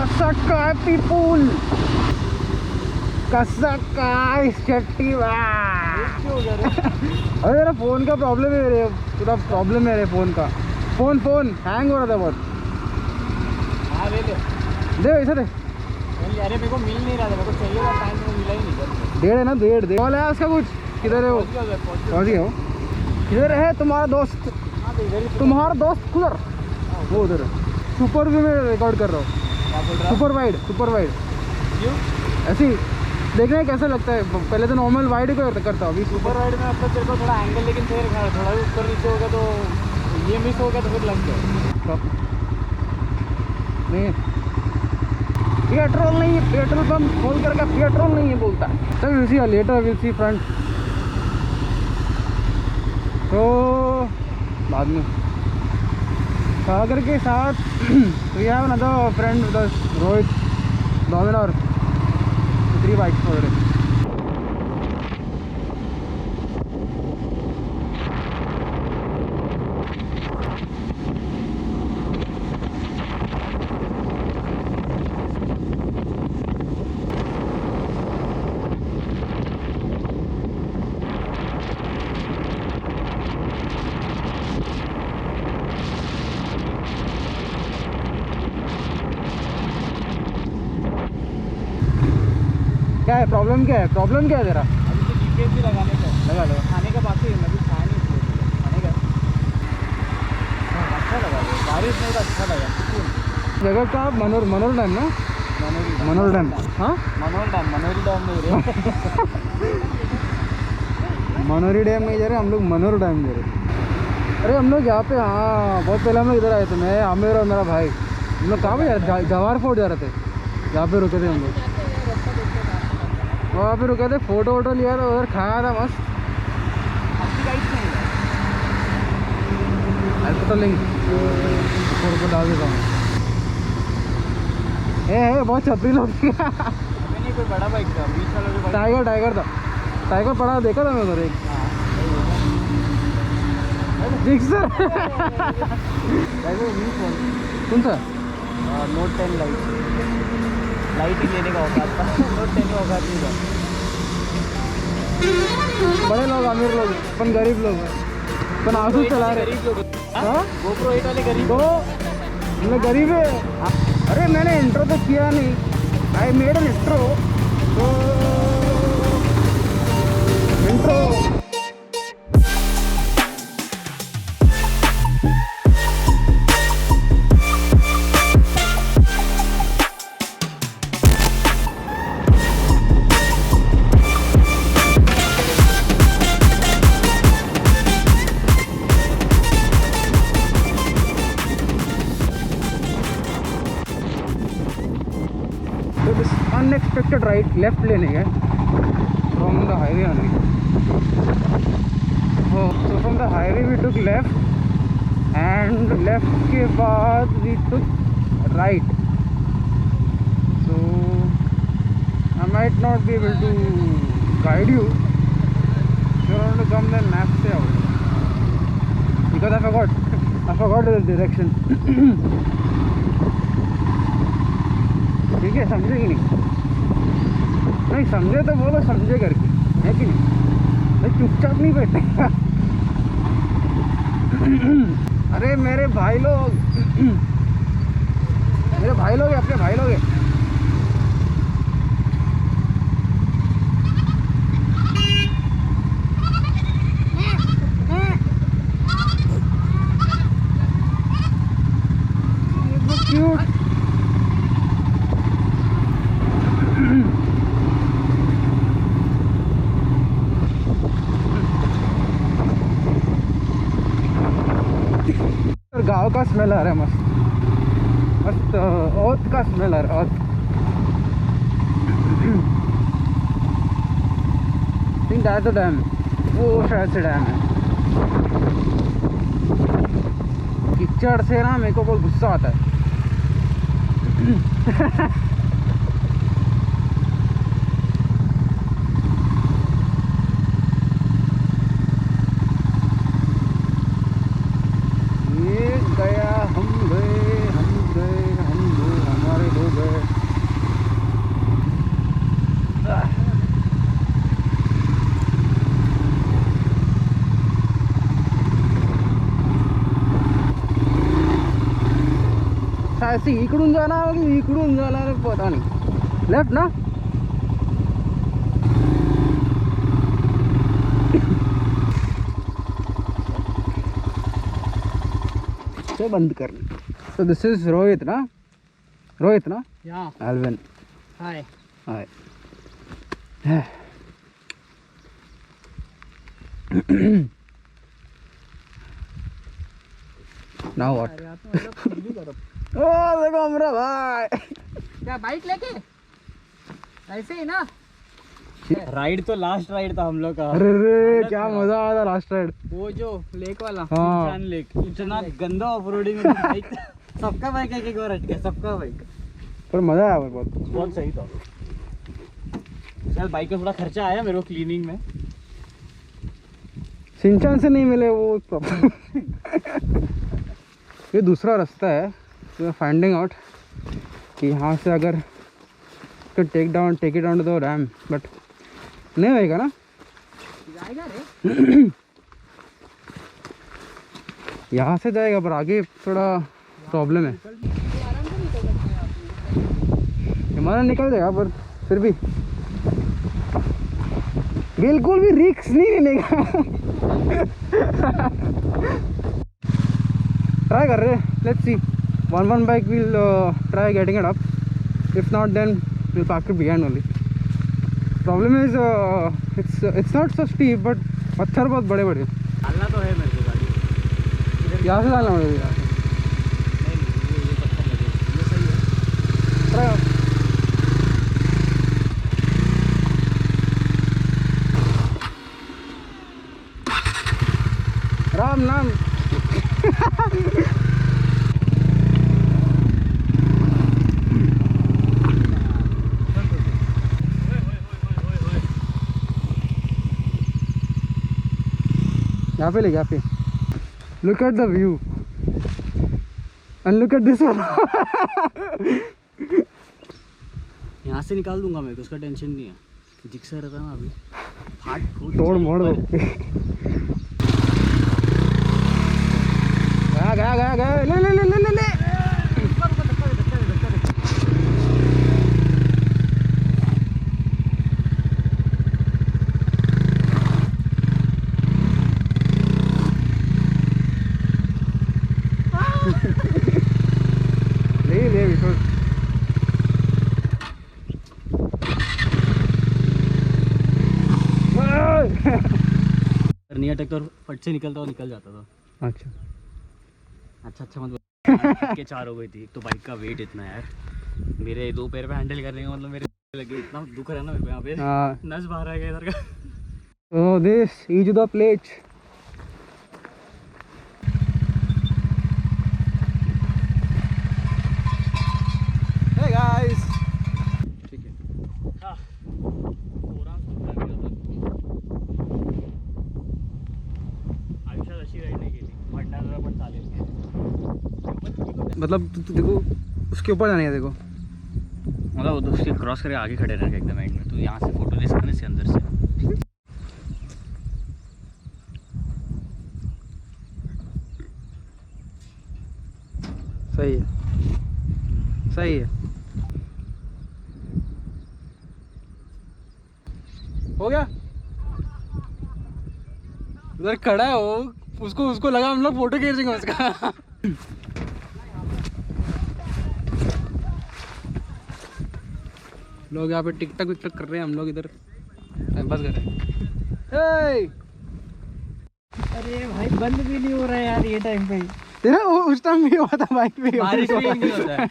कसं काय पीपुल, कसं काय शेट्टी अरे मेरा फ़ोन का प्रॉब्लम है, मेरे पूरा प्रॉब्लम है मेरे फ़ोन का। फ़ोन हैंग हो रहा था बहुत। हाँ ले ले दे वैसे दे। अरे मेरे को मिल नहीं रहा था, मेरे को चाहिए था टाइम में, मिला ही नहीं। डेढ़ है ना, डेढ़ कॉल है उसका कुछ। किधर है वो? पहुँच गया वो। किधर है तुम्हारा दोस्त? तुम्हारा दोस्त किधर? वो उधर है। सुपर व्यू में रिकॉर्ड कर रहा हूँ। सुपर वाइड क्यों? ऐसे ही देखने में कैसा लगता है। पहले तो नॉर्मल वाइड को करता हूँ, अभी सुपर वाइड में मतलब तेरे को थोड़ा एंगल लेकिन सही रखना है, थोड़ा भी ऊपर नीचे होगा तो ये मिस हो गया तो फिर लग जाए। नहीं पेट्रोल नहीं है, पेट्रोल पंप खोल करके पेट्रोल नहीं है बोलता है। तब will see later, will see front. तो बाद में सागर के साथ we have another friend with us, Rohit Dominar, 3 bikes for it. क्या है प्रॉब्लम, क्या है प्रॉब्लम, क्या है तेरा? अभी तो जीपीएस भी लगाने का है। लगा लो। खाने का बाकी है, मैं भी खाया नहीं इसलिए खाने का। अच्छा लगा वो, बारिश में तो अच्छा लगा। जगह का मनोर डैम ना, मनोर डैम। हाँ मनोरी डैम नहीं रे मनोरी डैम नहीं जा रहे हम लोग, मनोर डैम जा रहे। अरे हम लोग यहाँ पे, हाँ बहुत पहले हम लोग इधर आए थे, मैं आमिर और मेरा भाई। हम लोग कहाँ पे जा रहे थे? जवाहर फोर्ट जा रहे थे, यहाँ पे रुके थे हम लोग। वहाँ पे रुके थे, फोटो वोटो लिया था, उधर खाया था मस्त। तो लिंक को डाल देता हूँ। बहुत छपरी लोग। नहीं कोई बड़ा बाइक था, बीच वाला जो टाइगर था, टाइगर पड़ा देखा था मैं उधर एक। जिक्सर कौन सा? नोट 10 लाइट ही लेने का औकात था। नोट 10 का औकात नहीं था। बड़े लोग अमीर लोग, अपन गरीब लोग हैं, अपन आंसू चला रहे। गरीब लोग हाँ GoPro 8 वाले गरीब तो हम लोग गरीब है। अरे मैंने इंट्रो तो किया नहीं, आई मेड एन इंट्रो। तो इंट्रो अनएक्सपेक्टेड राइट लेफ्ट लेने है from the highway only. So from the highway we took left and left के बाद we took right. So I might not be able to guide you, you want to come then map से out because I forgot the direction. ठीक है, समझे कि नहीं समझे तो बोलो समझे करके, है कि नहीं? मैं चुपचाप नहीं बैठे। अरे मेरे भाई लोग मेरे भाई लोग अपने भाई लोग हैं। क्यूट गाँव का स्मेल आ रहा है, मस्त मस्त ओत का स्मेल आ रहा है। थिंक दैट्स द डैम, वो शायद से डैम है। कीचड़ से ना मेरे को बहुत गुस्सा आता है। ये गया, हम गए, हमारे हो गए। शायद से इकडून जाणार की इकडून जाणार पता नहीं. लेफ्ट ना. तो बंद कर. So this is Rohit ना. Rohit ना. Yeah. Alvin. Hi. Hi. Now what? Oh देखो हमारा भाई. क्या बाइक लेके ऐसे ही ना. राइड तो लास्ट राइड था हम लोग का. अरे क्या मजा आया था लास्ट राइड. वो जो लेक वाला. हाँ. इंसान लेक. इतना गंदा ऑफ रोडिंग में बाइक. सबका बाइक एक बार हट गया. सबका बाइक. पर मजा आया बहुत. बहुत सही था. शायद बाइक का थोड़ा खर्चा आया मेरे को क्लीनिंग में. सिंचान से नहीं मिले वो प्रॉब्लम. ये दूसरा रास्ता है. तो फाइंडिंग आउट कि यहाँ से अगर take it down to the ram. But नहीं होएगा ना. जाएगा रे. यहाँ से जाएगा पर आगे थोड़ा प्रॉब्लम है. हमारा निकल जाएगा पर फिर भी बिल्कुल भी रिस्क नहीं लेने का. ट्राई कर रहे. Let's see. one bike will try getting it up. If not, then we'll park it behind only. Problem is it's not so steep, but पत्थर बहुत बड़े बड़े. डालना तो है मेरे को गाड़ी. यहाँ से डालना पड़ेगा. ये पत्थर लगे. ये सही है. ट्राई. राम नाम. यहाँ पे ले. यहाँ पे look at the view and look at this one. यहाँ से निकाल दूंगा मैं. उसका टेंशन नहीं है. दिख सा रहता ना अभी. फाट फूट तोड़ मोड़ दो. गया. ले. ले विशोर. नहीं अटकता और फट से निकलता और निकल जाता था. अच्छा मत के 4 हो गई थी. तो बाइक का वेट इतना यार. मेरे 2 पैर पे हैंडल करने का मतलब मेरे लगे इतना दुख रहा है ना मेरे को. यहाँ पे नस बाहर आ गया इधर का. Oh, this is the plate. Hey guys. ठीक है. हाँ. आराम से उतर गया था. आयुष्यात अशी राईड नाही केली. भंडारा पण चालेल. मतलब देखो उसके ऊपर जाने का. देखो मतलब उसके क्रॉस करके आगे खड़े रहेंगे एकदम एंड में. तो यहाँ से फोटो ले सकते हैं अंदर से. सही है. सही है. हो गया. उधर खड़ा है वो. उसको लगा हम लोग फोटो खींचेंगे उसका. लोग यहाँ पे टिकटक विकटक कर रहे हैं. हम लोग इधर बस कर रहे हैं. अरे भाई बंद भी नहीं हो रहा है यार ये टाइम पे. तेरा उस टाइम भी हुआ था बाइक पे. बारिश भी नहीं होता है.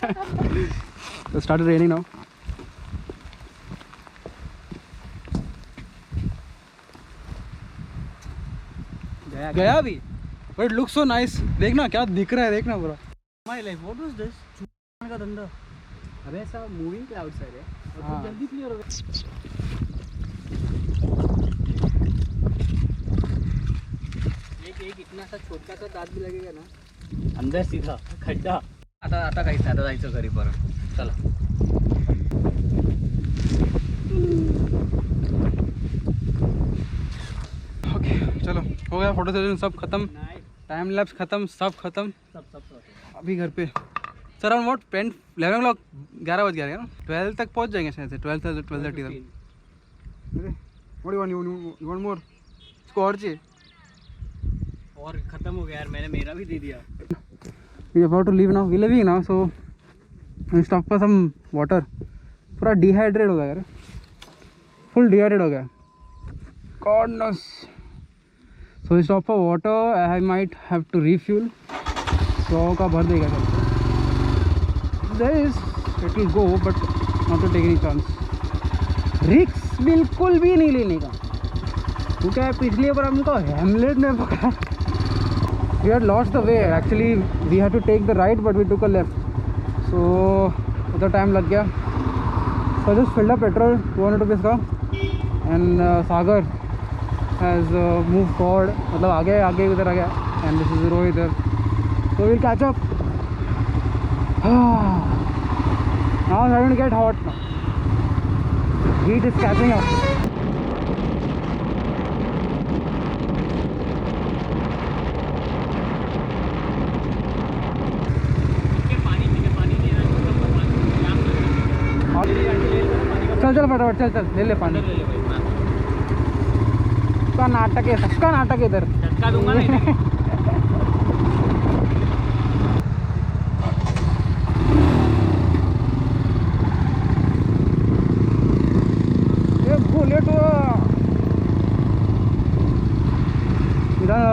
तो स्टार्ट रेनिंग नाउ. गया भी. But look so nice. देखना क्या दिख रहा है. देखना पूरा. My life what was this. का धंधा. अबे ऐसा मूविंग क्लाउड सर है. हाँ. जल्दी क्लियर हो गया. एक इतना सा छोटा सा दांत भी लगेगा ना अंदर सीधा खड्डा. आता काहीच नाही. आता जायचं घरी परत. चला. ओके चलो हो गया. फोटो सेशन सब खत्म. टाइम लैप्स खत्म. सब खत्म. सब अभी घर पे सर अराउंड व्हाट 10 11 o'clock 11 बज गया ना 12 तक पहुंच जाएंगे शायद से 12:30 तक व्हाट यू वांट मोर इसको और चाहिए और खत्म हो गया यार मैंने मेरा भी दे दिया we about to leave now we living now so we stop for some water पूरा डिहाइड्रेट हो गया यार फुल डिहाइड्रेट हो गया god knows so we stop for water I might have to refuel 100 का भर देगा sir there is it will go but not to take any chance risk बिल्कुल भी नहीं लेने का क्योंकि पिछली बार हमको हेमलेट में पकड़ा we had lost the way actually we had to take the right but we took a left so उधर टाइम लग गया so I just filled up petrol 200 rupees का and Sagar has moved forward मतलब आगे उधर आ गया and this is Rohit there so we'll catch up now it's starting to get hot now heat is catching up चल फटाफट चल ले ले पानी सबका नाटक है इधर झटका दूंगा ना ये bullet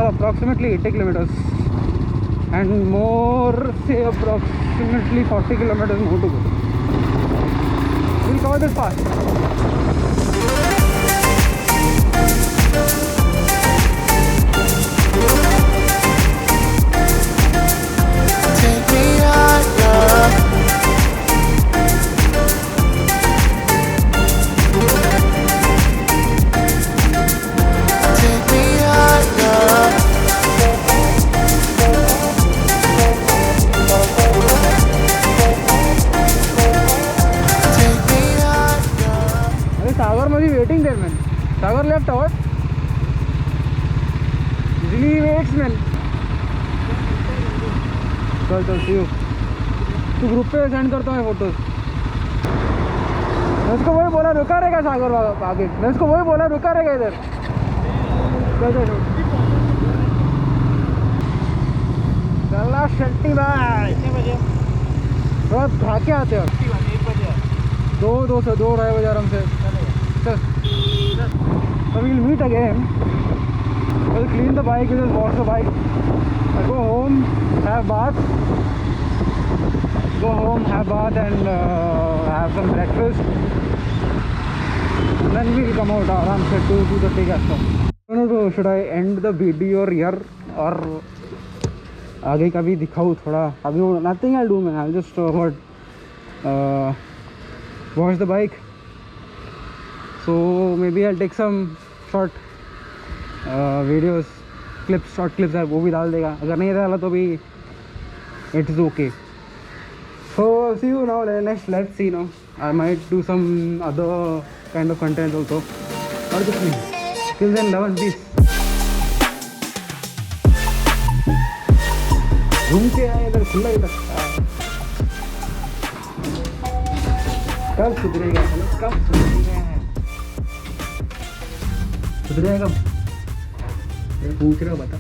approximately 80 kilometers and more say approximately 40 kilometers more to go. We'll cover this fast. Take me higher. Take me higher. Sagar must be waiting there, man. Sagar left out. Really waits, man. चल see you. तू group पे send करता है photos मैं उसको वही बोला रुका रहेगा सागर आगे मैं उसको वही बोला रुका रहेगा इधर चला शट्टी भाई बहुत भाग के आते हो 2 ढाई बजे आराम से चल so we'll meet again we'll clean the bike we'll just wash the bike I go home have bath and have some breakfast and then we'll come out aram se to the tea cafe. I don't know should I end the video here or आगे का भी दिखाऊँ थोड़ा अभी nothing I'll do man I'll just wash the bike so maybe I'll take some short videos short clips है वो भी डाल देगा अगर नहीं डाला तो भी it's okay so see you now let's see now I might do some other kind of content also और कुछ नहीं till then love and peace घूम के आए इधर खुला ही लगता है कब सुधरेगा कब पूछ रहा बता